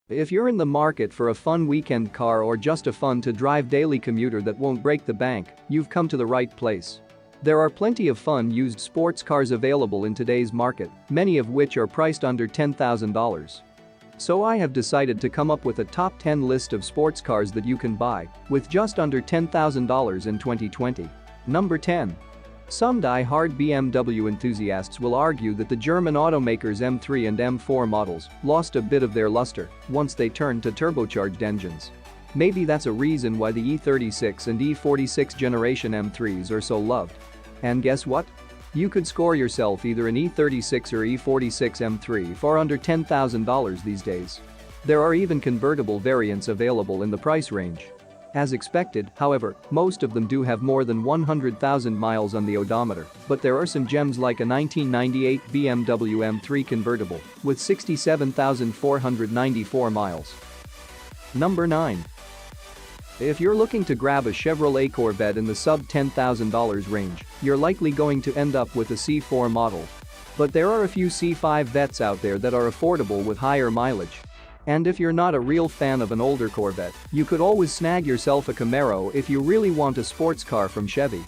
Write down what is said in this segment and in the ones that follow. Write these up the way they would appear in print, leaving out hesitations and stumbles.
If you're in the market for a fun weekend car or just a fun-to-drive daily commuter that won't break the bank, you've come to the right place. There are plenty of fun used sports cars available in today's market, many of which are priced under $10,000. So I have decided to come up with a top 10 list of sports cars that you can buy with just under $10,000 in 2020. Number 10. Some die-hard BMW enthusiasts will argue that the German automakers M3 and M4 models lost a bit of their luster once they turned to turbocharged engines. Maybe that's a reason why the E36 and E46 generation M3s are so loved. And guess what? You could score yourself either an E36 or E46 M3 for under $10,000 these days. There are even convertible variants available in the price range. As expected, however, most of them do have more than 100,000 miles on the odometer, but there are some gems like a 1998 BMW M3 convertible with 67,494 miles. Number 9. If you're looking to grab a Chevrolet Corvette in the sub-$10,000 range, you're likely going to end up with a C4 model. But there are a few C5 vets out there that are affordable with higher mileage. And if you're not a real fan of an older Corvette, you could always snag yourself a Camaro if you really want a sports car from Chevy.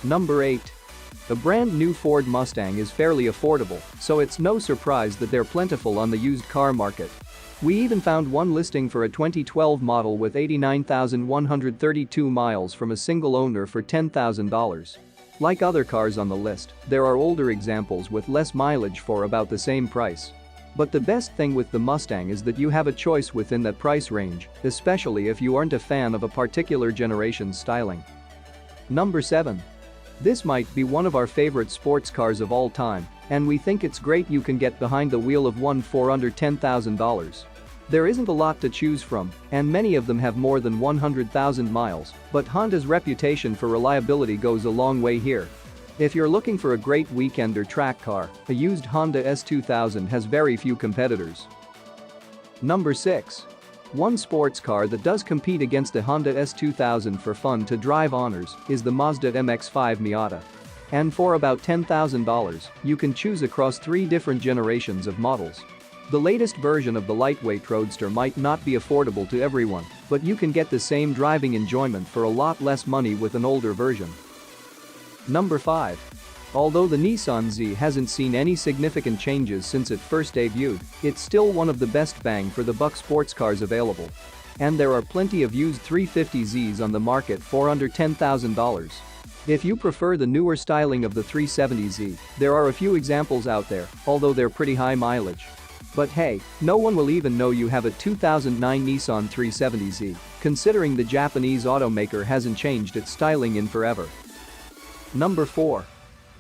Number 8. A brand new Ford Mustang is fairly affordable, so it's no surprise that they're plentiful on the used car market. We even found one listing for a 2012 model with 89,132 miles from a single owner for $10,000. Like other cars on the list, there are older examples with less mileage for about the same price. But the best thing with the Mustang is that you have a choice within that price range, especially if you aren't a fan of a particular generation's styling. Number 7. This might be one of our favorite sports cars of all time, and we think it's great you can get behind the wheel of one for under $10,000. There isn't a lot to choose from, and many of them have more than 100,000 miles, but Honda's reputation for reliability goes a long way here. If you're looking for a great weekend or track car, a used Honda S2000 has very few competitors. Number 6. One sports car that does compete against the Honda S2000 for fun-to-drive honors is the Mazda MX5 Miata. And for about $10,000, you can choose across 3 different generations of models. The latest version of the lightweight roadster might not be affordable to everyone, but you can get the same driving enjoyment for a lot less money with an older version. Number 5. Although the Nissan Z hasn't seen any significant changes since it first debuted, it's still one of the best bang for the buck sports cars available. And there are plenty of used 350Zs on the market for under $10,000. If you prefer the newer styling of the 370Z, there are a few examples out there, although they're pretty high mileage. But hey, no one will even know you have a 2009 Nissan 370Z, considering the Japanese automaker hasn't changed its styling in forever. Number 4.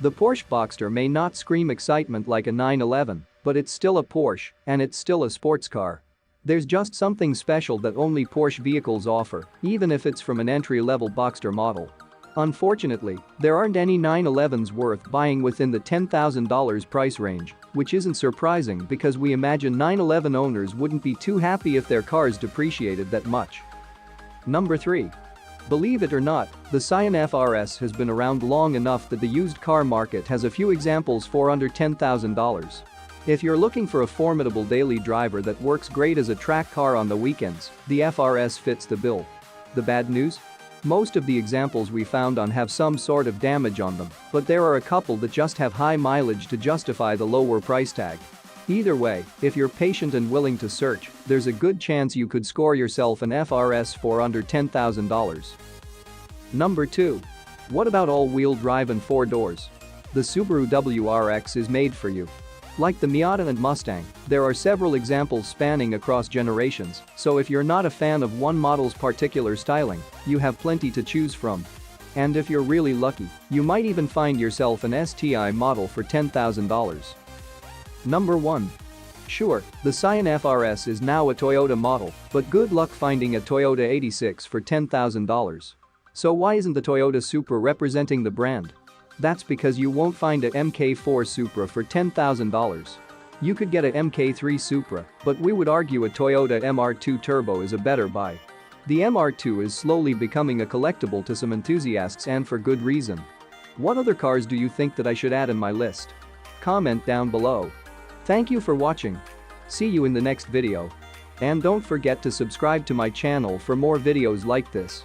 The Porsche Boxter may not scream excitement like a 911, but it's still a Porsche, and it's still a sports car. There's just something special that only Porsche vehicles offer, even if it's from an entry-level Boxster model. Unfortunately, there aren't any 911s worth buying within the $10,000 price range, which isn't surprising because we imagine 911 owners wouldn't be too happy if their cars depreciated that much. Number 3. Believe it or not, the Scion FRS has been around long enough that the used car market has a few examples for under $10,000. If you're looking for a formidable daily driver that works great as a track car on the weekends, the FRS fits the bill. The bad news? Most of the examples we found on have some sort of damage on them, but there are a couple that just have high mileage to justify the lower price tag. Either way, if you're patient and willing to search, there's a good chance you could score yourself an FRS for under $10,000. Number 2. What about all-wheel drive and 4 doors? The Subaru WRX is made for you. Like the Miata and Mustang, there are several examples spanning across generations, so if you're not a fan of one model's particular styling, you have plenty to choose from. And if you're really lucky, you might even find yourself an STI model for $10,000. Number 1. Sure, the Scion FRS is now a Toyota model, but good luck finding a Toyota 86 for $10,000. So why isn't the Toyota Supra representing the brand? That's because you won't find a MK4 Supra for $10,000. You could get a MK3 Supra, but we would argue a Toyota MR2 Turbo is a better buy. The MR2 is slowly becoming a collectible to some enthusiasts, and for good reason. What other cars do you think that I should add in my list? Comment down below. Thank you for watching. See you in the next video. And don't forget to subscribe to my channel for more videos like this.